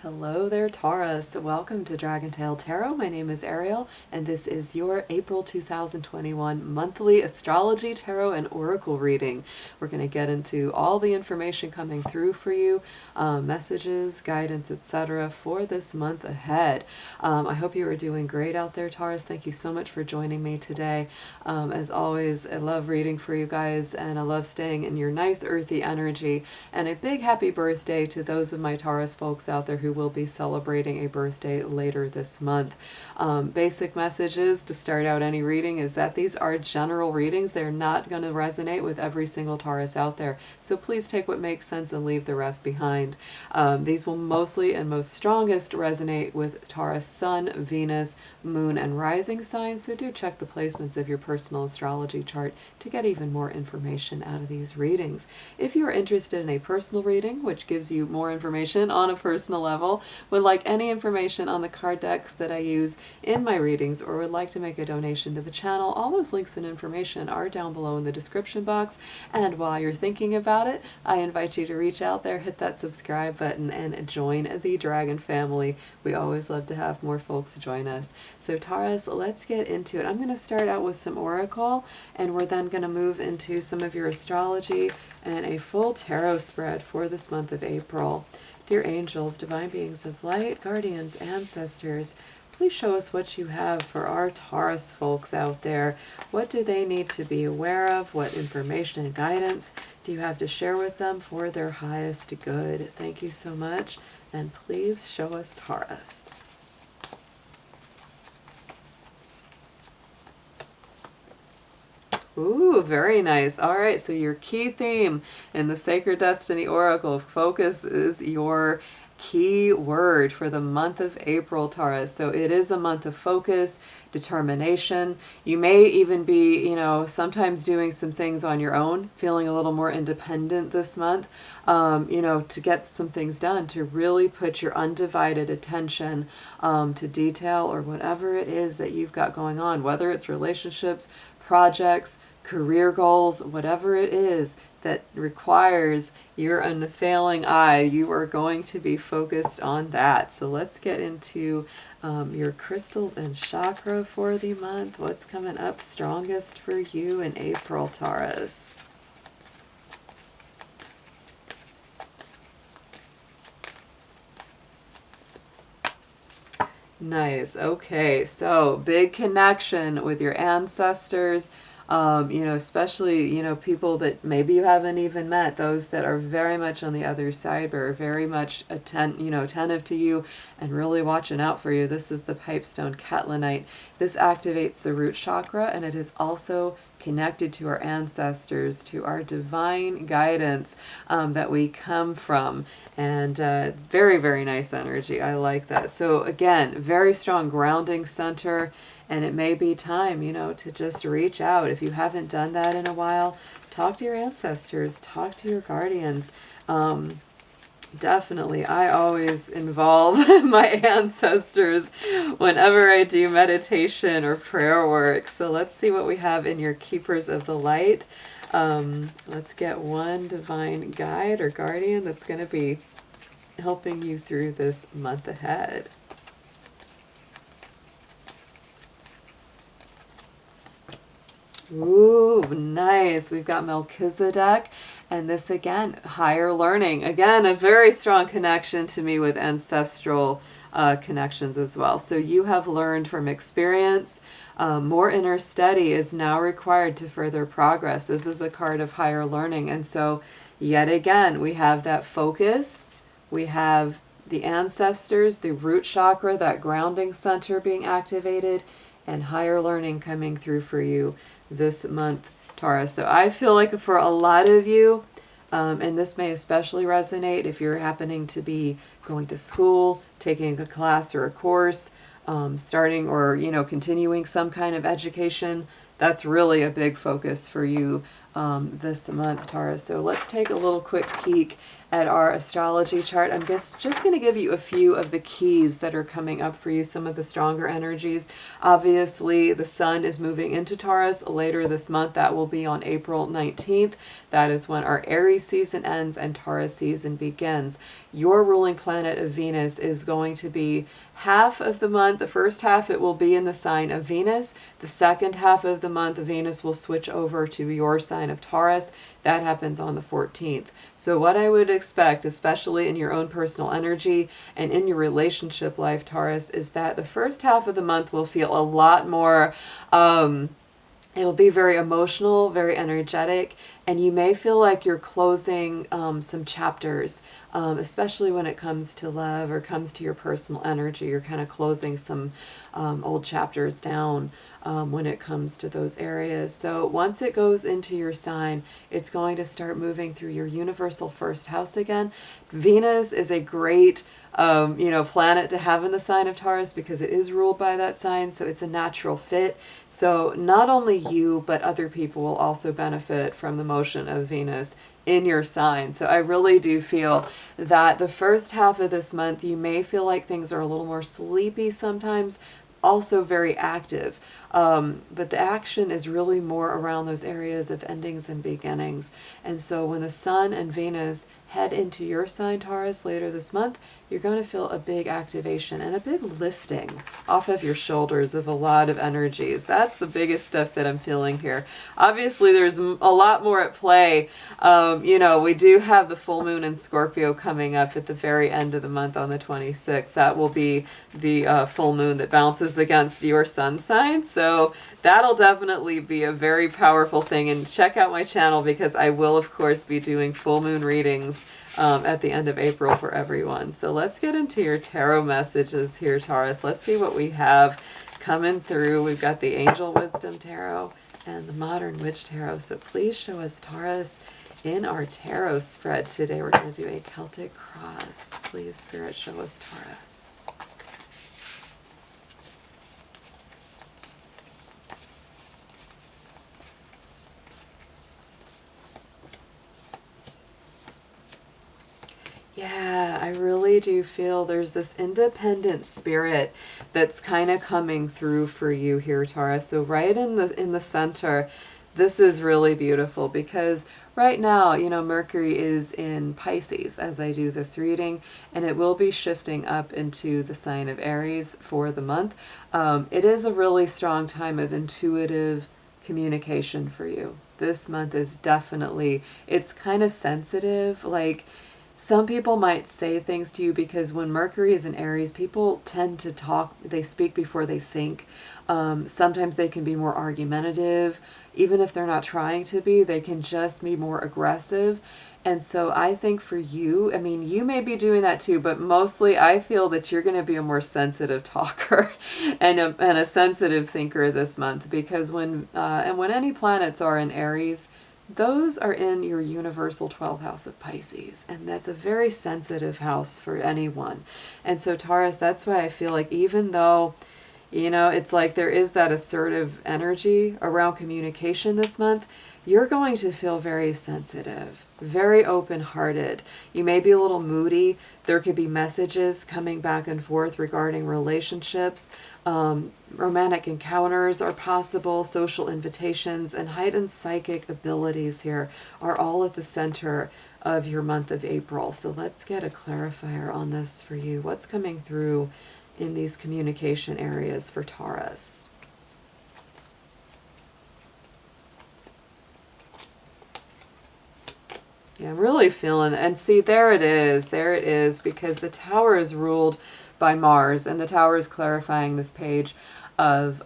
Hello there, Taurus. Welcome to Dragon Tail Tarot. My name is Ariel, and this is your April 2021 monthly astrology, tarot, and oracle reading. We're going to get into all the information coming through for you, messages, guidance, etc. for this month ahead. I hope you are doing great out there, Taurus. Thank you so much for joining me today. As always, I love reading for you guys, and I love staying in your nice earthy energy. And a big happy birthday to those of my Taurus folks out there who will be celebrating a birthday later this month. Basic messages to start out any reading is that these are general readings. They're not going to resonate with every single Taurus out there. So please take what makes sense and leave the rest behind. These will mostly and most strongest resonate with Taurus Sun, Venus, Moon, and Rising signs. So do check the placements of your personal astrology chart to get even more information out of these readings. If you are interested in a personal reading, which gives you more information on a personal level, would like any information on the card decks that I use in my readings, or would like to make a donation to the channel, all those links and information are down below in the description box. And while you're thinking about it, I invite you to reach out there, hit that subscribe button, and join the Dragon family. We always love to have more folks join us. So Taurus, let's get into it. I'm going to start out with some oracle, and we're then going to move into some of your astrology and a full tarot spread for this month of April. Dear angels, divine beings of light, guardians, ancestors, please show us what you have for our Taurus folks out there. What do they need to be aware of? What information and guidance do you have to share with them for their highest good? Thank you so much, and please show us Taurus. Ooh, very nice. All right, so your key theme in the Sacred Destiny Oracle focus is your key word for the month of April, Taurus. So it is a month of focus, determination. You may even be, sometimes doing some things on your own, feeling a little more independent this month, to get some things done, to really put your undivided attention to detail or whatever it is that you've got going on, whether it's relationships, projects, career goals, whatever it is that requires your unfailing eye, you are going to be focused on that. So let's get into your crystals and chakra for the month. What's coming up strongest for you in April, Taurus? Nice. Okay, so big connection with your ancestors, especially, people that maybe you haven't even met, those that are very much on the other side, but are very much attentive to you and really watching out for you. This is the pipestone Catlinite. This activates the root chakra, and it is also connected to our ancestors, to our divine guidance that we come from. And very, very nice energy. I like that. So again, very strong grounding center. And it may be time, to just reach out. If you haven't done that in a while, talk to your ancestors, talk to your guardians. Definitely, I always involve my ancestors whenever I do meditation or prayer work. So let's see what we have in your Keepers of the Light. Let's get one divine guide or guardian that's going to be helping you through this month ahead. Ooh, nice. We've got Melchizedek, and this again, higher learning. Again, a very strong connection to me with ancestral connections as well. So you have learned from experience. More inner study is now required to further progress. This is a card of higher learning. And so yet again, we have that focus. We have the ancestors, the root chakra, that grounding center being activated, and higher learning coming through for you this month, Taurus. So I feel like for a lot of you, and this may especially resonate if you're happening to be going to school, taking a class or a course, starting or, continuing some kind of education, that's really a big focus for you this month, Taurus. So let's take a little quick peek at our astrology chart. I'm just going to give you a few of the keys that are coming up for you, some of the stronger energies. Obviously, the sun is moving into Taurus later this month. That will be on April 19th. that is when our Aries season ends and Taurus season begins. Your ruling planet of Venus is going to be half of the month. The first half, it will be in the sign of Venus. The second half of the month, Venus will switch over to your sign of Taurus. That happens on the 14th. So what I would expect, especially in your own personal energy and in your relationship life, Taurus, is that the first half of the month will feel a lot more, it'll be very emotional, very energetic, and you may feel like you're closing some chapters, especially when it comes to love or comes to your personal energy. You're kind of closing some old chapters down when it comes to those areas. So once it goes into your sign, it's going to start moving through your universal first house again. Venus is a great planet to have in the sign of Taurus because it is ruled by that sign, so it's a natural fit. So not only you, but other people will also benefit from the motion of Venus in your sign. So I really do feel that the first half of this month, you may feel like things are a little more sleepy sometimes, also very active. But the action is really more around those areas of endings and beginnings. And so when the Sun and Venus head into your sign, Taurus, later this month, you're going to feel a big activation and a big lifting off of your shoulders of a lot of energies. That's the biggest stuff that I'm feeling here. Obviously, there's a lot more at play. We do have the full moon in Scorpio coming up at the very end of the month on the 26th. That will be the full moon that bounces against your sun sign. So that'll definitely be a very powerful thing. And check out my channel because I will, of course, be doing full moon readings at the end of April for everyone. So let's get into your tarot messages here, Taurus. Let's see what we have coming through. We've got the Angel Wisdom Tarot and the Modern Witch Tarot. So please show us, Taurus, in our tarot spread today. We're going to do a Celtic cross. Please, Spirit, show us, Taurus. Yeah, I really do feel there's this independent spirit that's kind of coming through for you here, Taurus. So right in the center, this is really beautiful because right now, Mercury is in Pisces as I do this reading, and it will be shifting up into the sign of Aries for the month. It is a really strong time of intuitive communication for you. This month is definitely, it's kind of sensitive, like some people might say things to you because when Mercury is in Aries, people tend to talk, they speak before they think. Sometimes they can be more argumentative. Even if they're not trying to be, they can just be more aggressive. And so I think for you, I mean, you may be doing that too, but mostly I feel that you're going to be a more sensitive talker and a sensitive thinker this month because when any planets are in Aries, those are in your universal 12th house of Pisces, and that's a very sensitive house for anyone. And so Taurus, that's why I feel like even though, it's like there is that assertive energy around communication this month, you're going to feel very sensitive, very open-hearted. You may be a little moody. There could be messages coming back and forth regarding relationships. Romantic encounters are possible, social invitations, and heightened psychic abilities here are all at the center of your month of April. So let's get a clarifier on this for you. What's coming through in these communication areas for Taurus? Yeah, I'm really feeling, and see, there it is, because the Tower is ruled by Mars, and the Tower is clarifying this page of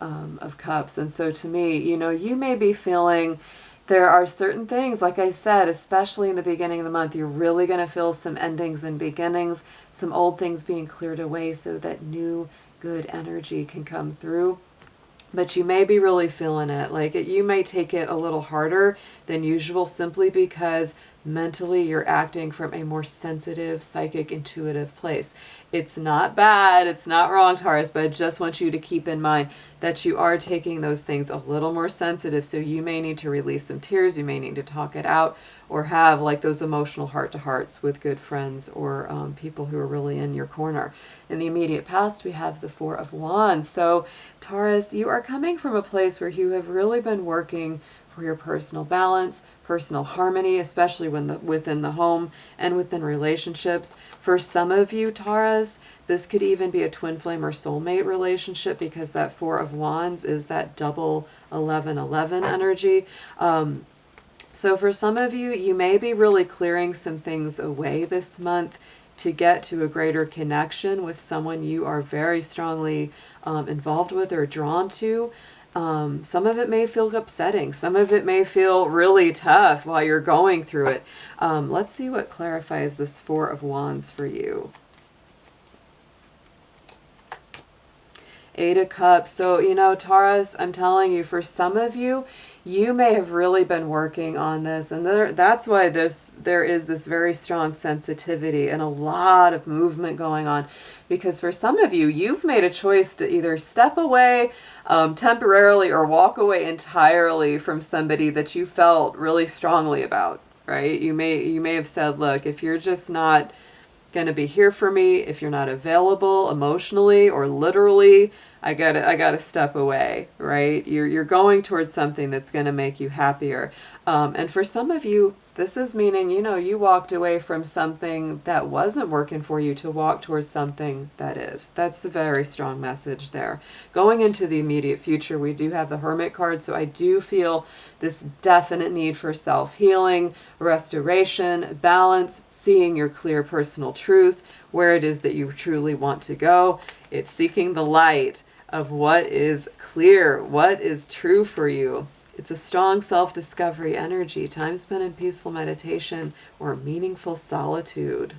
Cups. And so to me, you may be feeling there are certain things, like I said, especially in the beginning of the month, you're really going to feel some endings and beginnings, some old things being cleared away so that new good energy can come through. But you may be really feeling it. Like you may take it a little harder than usual simply because mentally you're acting from a more sensitive, psychic, intuitive place. It's not bad, it's not wrong, Taurus, but I just want you to keep in mind that you are taking those things a little more sensitive. So you may need to release some tears, you may need to talk it out, or have like those emotional heart-to-hearts with good friends or people who are really in your corner. In the immediate past, we have the Four of Wands. So Taurus, you are coming from a place where you have really been working for your personal balance, personal harmony, especially within the home and within relationships. For some of you, Taurus, this could even be a twin flame or soulmate relationship, because that Four of Wands is that double 11-11 energy. So for some of you, you may be really clearing some things away this month to get to a greater connection with someone you are very strongly involved with or drawn to. Some of it may feel upsetting. Some of it may feel really tough while you're going through it. Let's see what clarifies this Four of Wands for you. Eight of Cups. So, you know, Taurus, I'm telling you, for some of you, you may have really been working on this, and that's why there is this very strong sensitivity and a lot of movement going on, because for some of you, you've made a choice to either step away temporarily or walk away entirely from somebody that you felt really strongly about, right? You may have said, look, if you're just not going to be here for me, if you're not available emotionally or literally, I gotta step away, right? You're going towards something that's going to make you happier. And for some of you, this is meaning, you know, you walked away from something that wasn't working for you to walk towards something that is. That's the very strong message there. Going into the immediate future, we do have the Hermit card, so I do feel this definite need for self-healing, restoration, balance, seeing your clear personal truth, where it is that you truly want to go. It's seeking the light of what is clear, what is true for you. It's a strong self-discovery energy, time spent in peaceful meditation or meaningful solitude.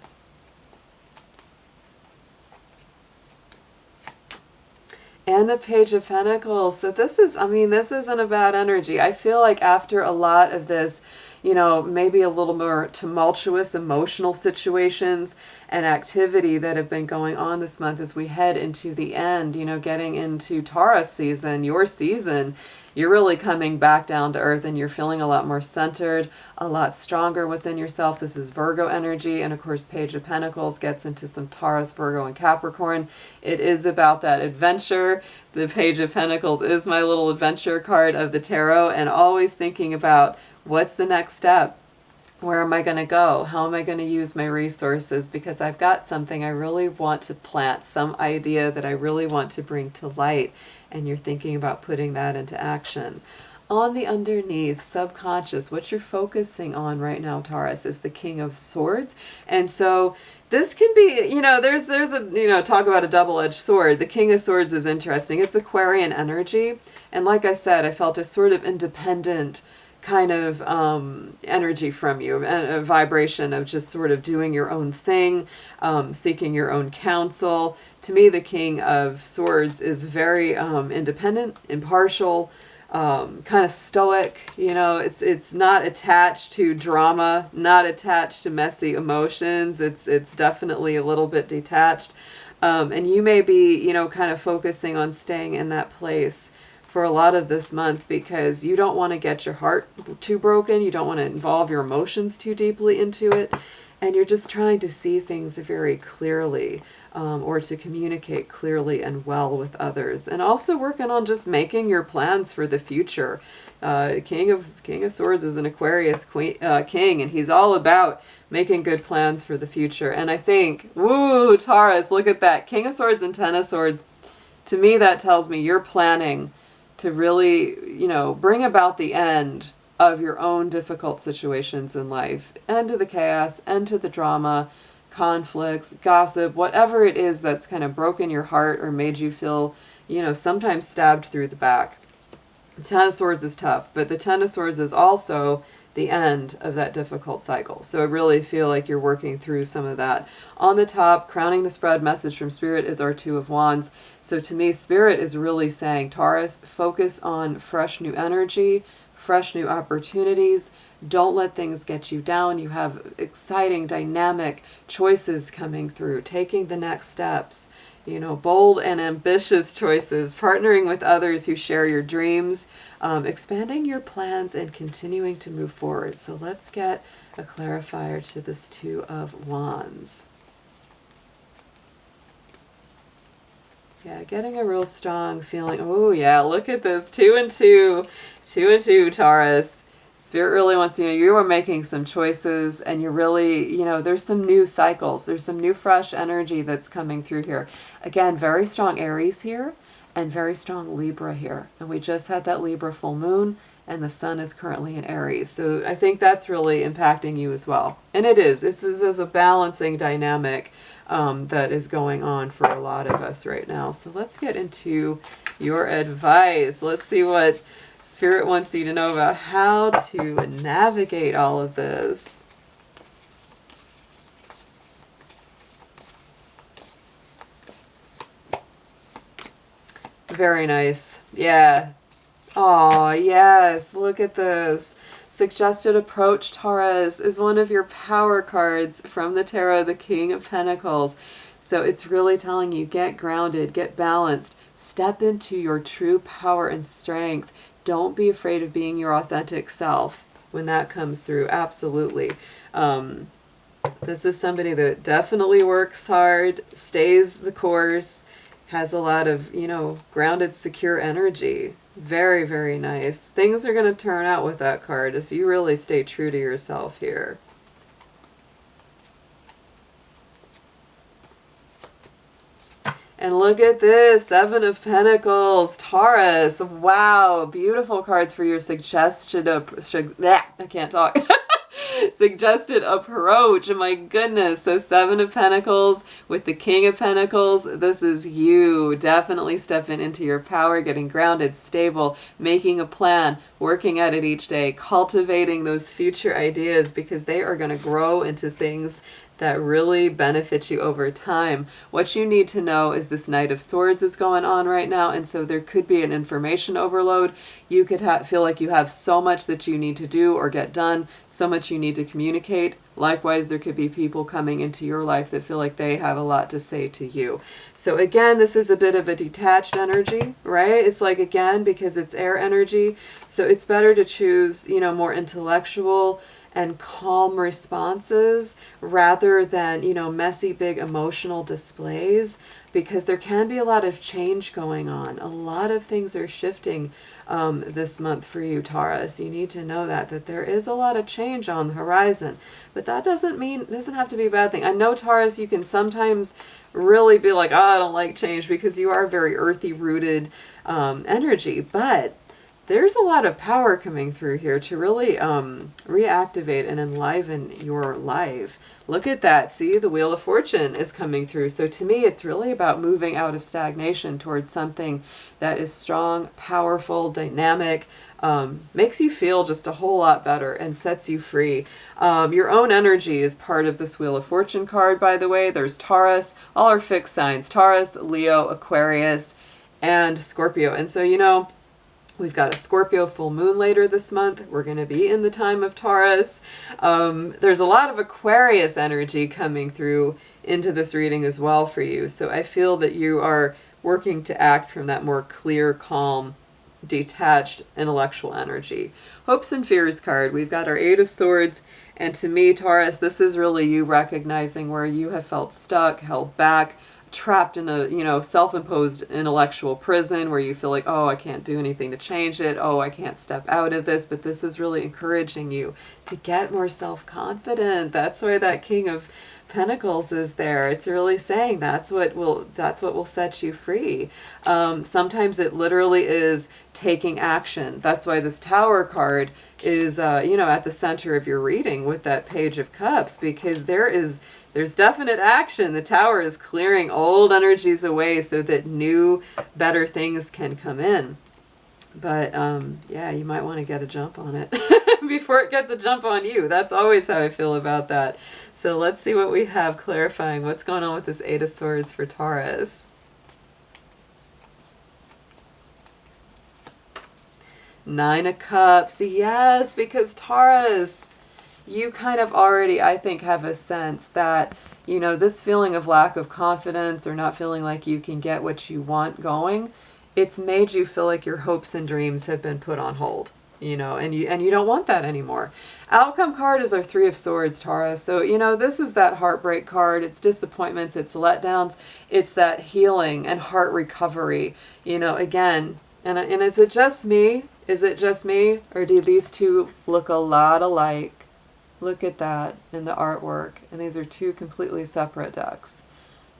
And the Page of Pentacles. So this is, I mean, this isn't a bad energy. I feel like after a lot of this, you know, maybe a little more tumultuous emotional situations and activity that have been going on this month as we head into the end, you know, getting into Taurus season, your season, you're really coming back down to earth and you're feeling a lot more centered, a lot stronger within yourself. This is Virgo energy. And of course, Page of Pentacles gets into some Taurus, Virgo, and Capricorn. It is about that adventure. The Page of Pentacles is my little adventure card of the tarot, and always thinking about what's the next step? Where am I going to go? How am I going to use my resources? Because I've got something I really want to plant, some idea that I really want to bring to light, and you're thinking about putting that into action. On the underneath, subconscious, what you're focusing on right now, Taurus, is the King of Swords. And so this can be, you know, there's a, you know, talk about a double-edged sword. The King of Swords is interesting. It's Aquarian energy. And like I said, I felt a sort of independent kind of energy from you, a vibration of just sort of doing your own thing, seeking your own counsel. To me, the King of Swords is very independent, impartial, kind of stoic. You know, it's not attached to drama, not attached to messy emotions. It's definitely a little bit detached. And you may be, you know, kind of focusing on staying in that place for a lot of this month, because you don't want to get your heart too broken. You don't want to involve your emotions too deeply into it. And you're just trying to see things very clearly, or to communicate clearly and well with others. And also working on just making your plans for the future. King of Swords is an Aquarius king, and he's all about making good plans for the future. And I think, woo, Taurus, look at that. King of Swords and Ten of Swords. To me, that tells me you're planning to really, you know, bring about the end of your own difficult situations in life, end to the chaos, end to the drama, conflicts, gossip, whatever it is that's kind of broken your heart or made you feel, you know, sometimes stabbed through the back. The Ten of Swords is tough, but the Ten of Swords is also the end of that difficult cycle. So I really feel like you're working through some of that. On the top, crowning the spread message from Spirit is our Two of Wands. So to me, Spirit is really saying, Taurus, focus on fresh new energy, fresh new opportunities. Don't let things get you down. You have exciting, dynamic choices coming through, taking the next steps. You know, bold and ambitious choices, partnering with others who share your dreams, expanding your plans, and continuing to move forward. So let's get a clarifier to this Two of Wands. Yeah, getting a real strong feeling. Oh yeah, look at this. 2 and 2. 2 and 2, Taurus. Spirit really wants you are making some choices, and you're really, there's some new cycles. There's some new fresh energy that's coming through here. Again, very strong Aries here and very strong Libra here. And we just had that Libra full moon, and the sun is currently in Aries. So I think that's really impacting you as well. And it is. This is a balancing dynamic that is going on for a lot of us right now. So let's get into your advice. Let's see what Spirit wants you to know about how to navigate all of this. Very nice. Yeah. Oh, yes. Look at this. Suggested Approach, Taurus, is one of your power cards from the tarot, the King of Pentacles. So it's really telling you, get grounded, get balanced, step into your true power and strength. Don't be afraid of being your authentic self when that comes through. Absolutely. This is somebody that definitely works hard, stays the course, has a lot of, grounded, secure energy. Very, very nice. Things are going to turn out with that card if you really stay true to yourself here. And look at this, 7 of Pentacles, Taurus. Wow, beautiful cards for your suggested I can't talk. Suggested approach. My goodness. So 7 of Pentacles with the King of Pentacles. This is you. Definitely stepping into your power, getting grounded, stable, making a plan, working at it each day, cultivating those future ideas because they are going to grow into things that really benefit you over time. What you need to know is this Knight of Swords is going on right now, and so there could be an information overload. You could feel like you have so much that you need to do or get done, so much you need to communicate. Likewise, there could be people coming into your life that feel like they have a lot to say to you. So again, this is a bit of a detached energy, right? It's like, again, because it's air energy, so it's better to choose, more intellectual and calm responses rather than, messy, big emotional displays, because there can be a lot of change going on. A lot of things are shifting this month for you, Taurus. You need to know that there is a lot of change on the horizon, but that doesn't have to be a bad thing. I know, Taurus, you can sometimes really be like, oh, I don't like change, because you are very earthy rooted energy, but there's a lot of power coming through here to really reactivate and enliven your life. Look at that. See, the Wheel of Fortune is coming through. So to me, it's really about moving out of stagnation towards something that is strong, powerful, dynamic, makes you feel just a whole lot better and sets you free. Your own energy is part of this Wheel of Fortune card, by the way. There's Taurus, all our fixed signs, Taurus, Leo, Aquarius, and Scorpio. And so, we've got a Scorpio full moon later this month. We're going to be in the time of Taurus. There's a lot of Aquarius energy coming through into this reading as well for you. So I feel that you are working to act from that more clear, calm, detached, intellectual energy. Hopes and Fears card. We've got our 8 of Swords. And to me, Taurus, this is really you recognizing where you have felt stuck, held back, trapped in a self-imposed intellectual prison where you feel like, oh, I can't do anything to change it, oh, I can't step out of this. But this is really encouraging you to get more self-confident. That's why that King of Pentacles is there. It's really saying that's what will set you free. Sometimes it literally is taking action. That's why this Tower card is at the center of your reading with that Page of Cups, because there's definite action. The Tower is clearing old energies away so that new, better things can come in. But yeah, you might want to get a jump on it before it gets a jump on you. That's always how I feel about that. So let's see what we have clarifying what's going on with this 8 of Swords for Taurus. Nine of Cups. Yes, because Taurus, you kind of already, I think, have a sense that, this feeling of lack of confidence or not feeling like you can get what you want going, it's made you feel like your hopes and dreams have been put on hold. you know, and you don't want that anymore. Outcome card is our Three of Swords, Taurus. So, you know, this is that heartbreak card. It's disappointments, it's letdowns, it's that healing and heart recovery, you know, again. And is it just me? Is it just me? Or do these two look a lot alike? Look at that in the artwork. And these are two completely separate decks,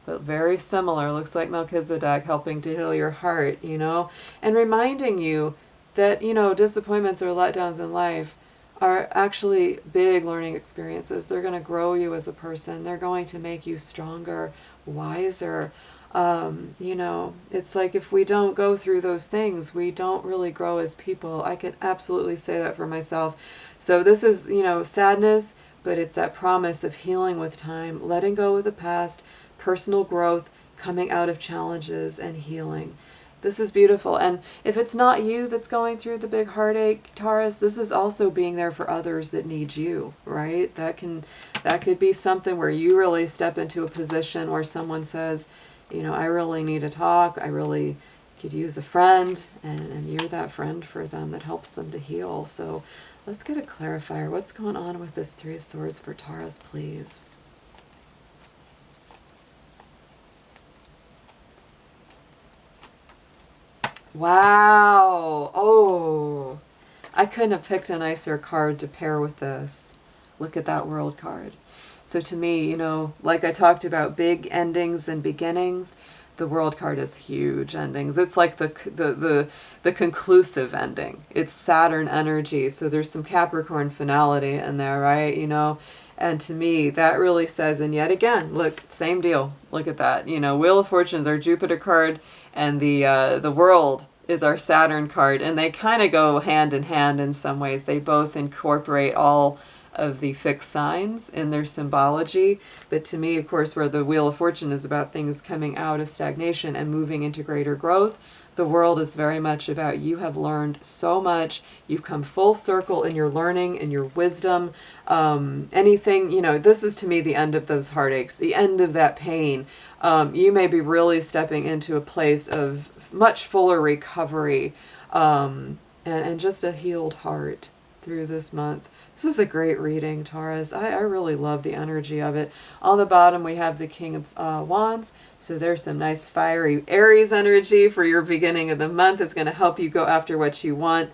but very similar. Looks like Melchizedek helping to heal your heart, you know, and reminding you that, you know, disappointments or letdowns in life are actually big learning experiences. They're going to grow you as a person. They're going to make you stronger, wiser. You know, it's like if we don't go through those things, we don't really grow as people. I can absolutely say that for myself. So this is, you know, sadness, but it's that promise of healing with time, letting go of the past, personal growth, coming out of challenges and healing. This is beautiful. And if it's not you that's going through the big heartache, Taurus, this is also being there for others that need you, right? That could be something where you really step into a position where someone says, you know, I really need to talk. I really could use a friend, and you're that friend for them that helps them to heal. So let's get a clarifier. What's going on with this Three of Swords for Taurus, please? Wow. Oh, I couldn't have picked a nicer card to pair with this. Look at that World card. So to me, you know, like I talked about big endings and beginnings, the World card is huge endings. It's like the conclusive ending. It's Saturn energy. So there's some Capricorn finality in there, right? You know, and to me, that really says, and yet again, look, same deal. Look at that. You know, Wheel of Fortune's our Jupiter card, and the World is our Saturn card, and they kind of go hand in hand in some ways. They both incorporate all of the fixed signs in their symbology. But to me, of course, where the Wheel of Fortune is about things coming out of stagnation and moving into greater growth, the World is very much about you have learned so much. You've come full circle in your learning and your wisdom. Anything, you know, this is to me the end of those heartaches, the end of that pain. You may be really stepping into a place of much fuller recovery and just a healed heart through this month. This is a great reading, Taurus. I really love the energy of it. On the bottom, we have the King of Wands. So there's some nice fiery Aries energy for your beginning of the month. It's going to help you go after what you want.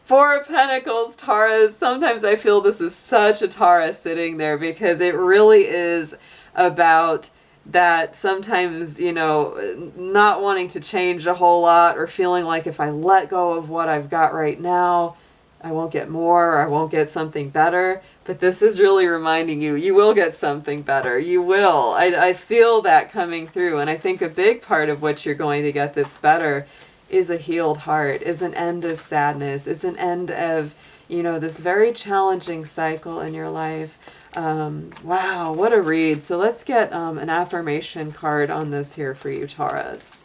Four of Pentacles, Taurus. Sometimes I feel this is such a Taurus sitting there because it really is about that sometimes, you know, not wanting to change a whole lot or feeling like if I let go of what I've got right now, I won't get more, or I won't get something better. But this is really reminding you, you will get something better. You will. I feel that coming through. And I think a big part of what you're going to get that's better is a healed heart, is an end of sadness, is an end of, you know, this very challenging cycle in your life. Wow, what a read. So let's get an affirmation card on this here for you, Taurus.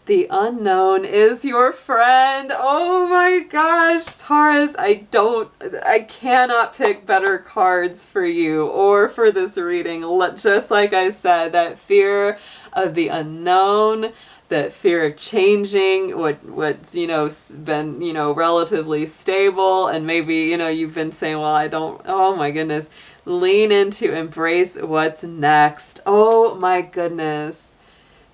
The unknown is your friend. Oh my gosh, Taurus, I cannot pick better cards for you or for this reading. Just like I said, that fear of the unknown, that fear of changing what's, you know, been, you know, relatively stable, and maybe, you know, you've been saying, well, I don't, oh my goodness, lean into embrace what's next. Oh my goodness.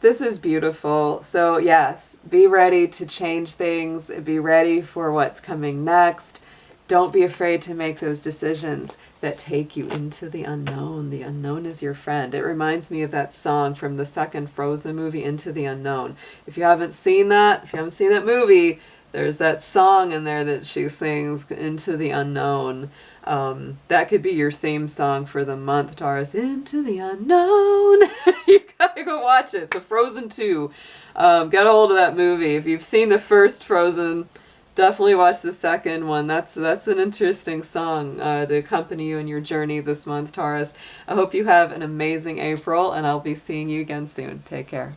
This is beautiful. So yes, be ready to change things. Be ready for what's coming next. Don't be afraid to make those decisions that take you into the unknown. The unknown is your friend. It reminds me of that song from the second Frozen movie, Into the Unknown. If you haven't seen that movie, there's that song in there that she sings, Into the Unknown. That could be your theme song for the month, Taurus. Into the unknown. You gotta go watch it. It's a Frozen 2. Get a hold of that movie. If you've seen the first Frozen, definitely watch the second one. That's an interesting song to accompany you in your journey this month, Taurus. I hope you have an amazing April, and I'll be seeing you again soon. Take care.